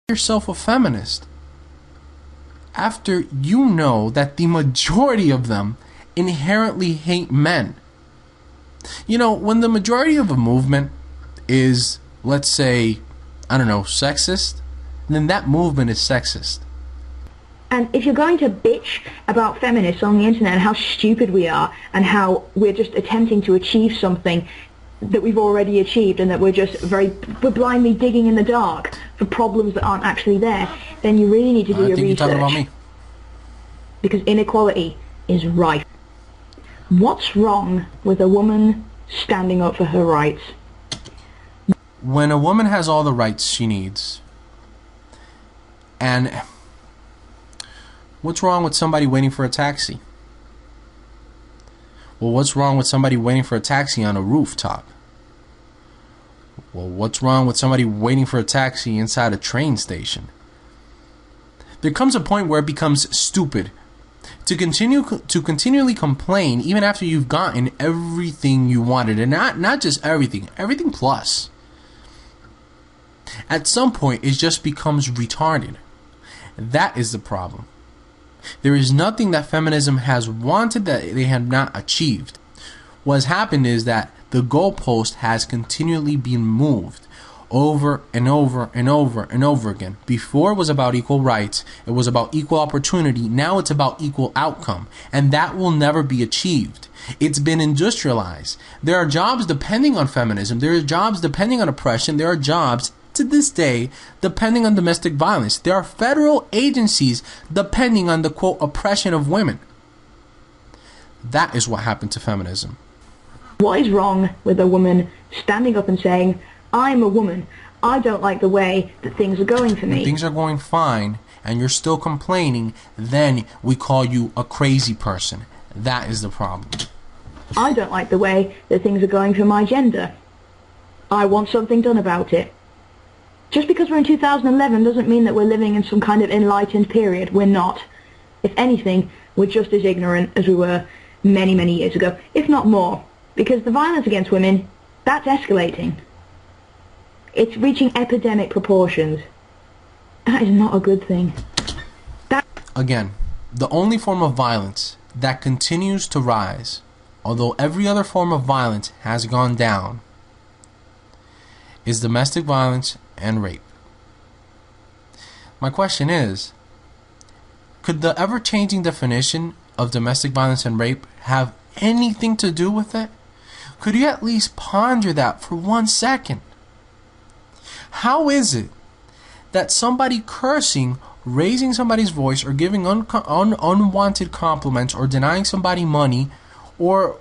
yourself a feminist after you know that the majority of them inherently hate men? You know, when the majority of a movement is, let's say, I don't know, sexist, then that movement is sexist. And if you're going to bitch about feminists on the internet and how stupid we are and how we're just attempting to achieve something that we've already achieved and that we're blindly digging in the dark for problems that aren't actually there, then you really need to do your research. I think you're talking about me. Because inequality is rife. What's wrong with a woman standing up for her rights? When a woman has all the rights she needs, and what's wrong with somebody waiting for a taxi? Well, what's wrong with somebody waiting for a taxi on a rooftop? Well, what's wrong with somebody waiting for a taxi inside a train station? There comes a point where it becomes stupid to continually complain even after you've gotten everything you wanted, and not just everything plus. At some point, it just becomes retarded. That is the problem. There is nothing that feminism has wanted that they have not achieved. What has happened is that the goalpost has continually been moved over and over and over and over again. Before it was about equal rights, it was about equal opportunity. Now it's about equal outcome, and that will never be achieved. It's been industrialized. There are jobs depending on feminism. There are jobs depending on oppression. There are jobs to this day depending on domestic violence. There are federal agencies depending on the, quote, oppression of women. That is what happened to feminism. What is wrong with a woman standing up and saying, I'm a woman, I don't like the way that things are going for me? When things are going fine and you're still complaining, then we call you a crazy person. That is the problem. I don't like the way that things are going for my gender. I want something done about it. Just because we're in 2011 doesn't mean that we're living in some kind of enlightened period. We're not. If anything, we're just as ignorant as we were many, many years ago, if not more. Because the violence against women, that's escalating. It's reaching epidemic proportions. That is not a good thing. Again, the only form of violence that continues to rise, although every other form of violence has gone down, is domestic violence and rape. My question is, could the ever-changing definition of domestic violence and rape have anything to do with it? Could you at least ponder that for 1 second? How is it that somebody cursing, raising somebody's voice, or giving unwanted compliments, or denying somebody money, or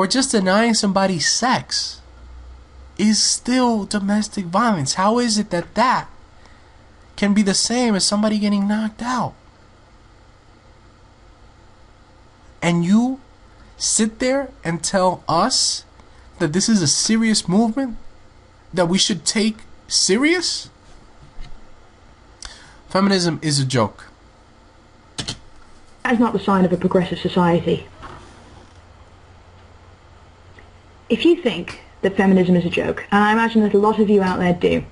just denying somebody sex is still domestic violence? How is it that that can be the same as somebody getting knocked out? And you sit there and tell us that this is a serious movement that we should take serious? Feminism is a joke. That is not the sign of a progressive society. If you think that feminism is a joke, and I imagine that a lot of you out there do,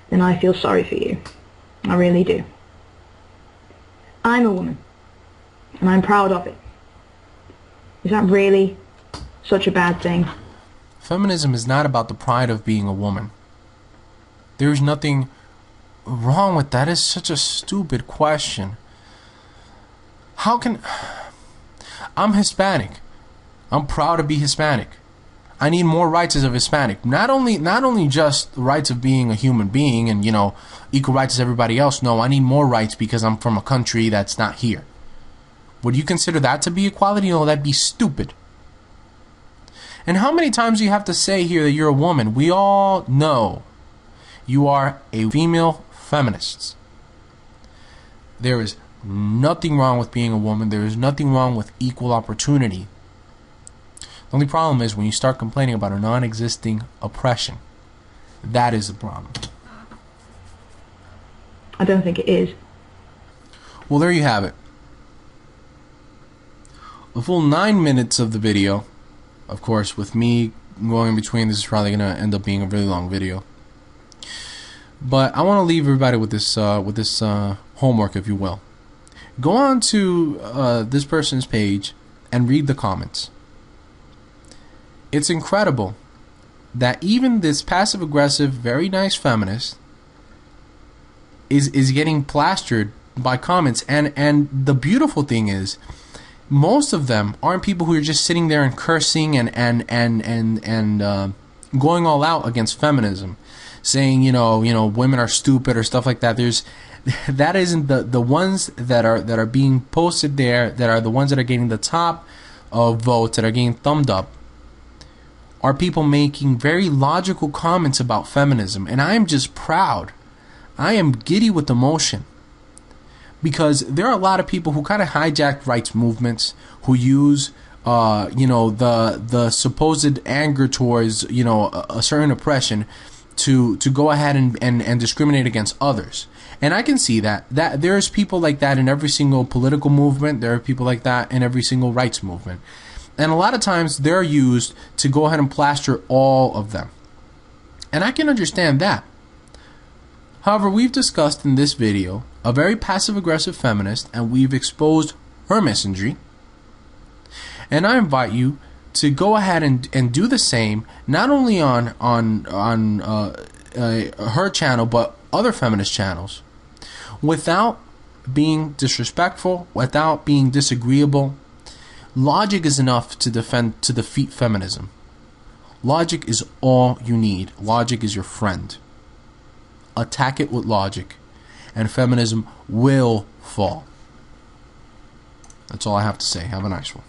then I feel sorry for you. I really do. I'm a woman, and I'm proud of it. Is that really such a bad thing? Feminism is not about the pride of being a woman. There's nothing wrong with that. It's such a stupid question. How can... I'm Hispanic. I'm proud to be Hispanic. I need more rights as a Hispanic. Not only just the rights of being a human being and, you know, equal rights as everybody else. No, I need more rights because I'm from a country that's not here. Would you consider that to be equality? No, that'd be stupid. And how many times do you have to say here that you're a woman? We all know you are a female feminist. There is nothing wrong with being a woman. There is nothing wrong with equal opportunity. The only problem is when you start complaining about a non-existing oppression. That is the problem. I don't think it is. Well, there you have it. The full 9 minutes of the video. Of course, with me going in between, this is probably going to end up being a really long video. But I want to leave everybody with this homework, if you will. Go on to this person's page and read the comments. It's incredible that even this passive-aggressive, very nice feminist is getting plastered by comments. And the beautiful thing is, most of them aren't people who are just sitting there and cursing and going all out against feminism, saying women are stupid or stuff like that. That isn't the ones that are being posted there, that are the ones that are getting the top of votes, that are getting thumbed up, are people making very logical comments about feminism. And I am just proud. I am giddy with emotion, because there are a lot of people who kind of hijack rights movements, who use the supposed anger towards a certain oppression to go ahead and discriminate against others. And I can see that there's people like that in every single political movement. There are people like that in every single rights movement. And a lot of times they're used to go ahead and plaster all of them. And I can understand that. However, we've discussed in this video a very passive-aggressive feminist, and we've exposed her misandry. And I invite you to go ahead and do the same, not only on her channel, but other feminist channels, without being disrespectful, without being disagreeable. Logic is enough to defeat feminism. Logic is all you need. Logic is your friend. Attack it with logic, and feminism will fall. That's all I have to say. Have a nice one.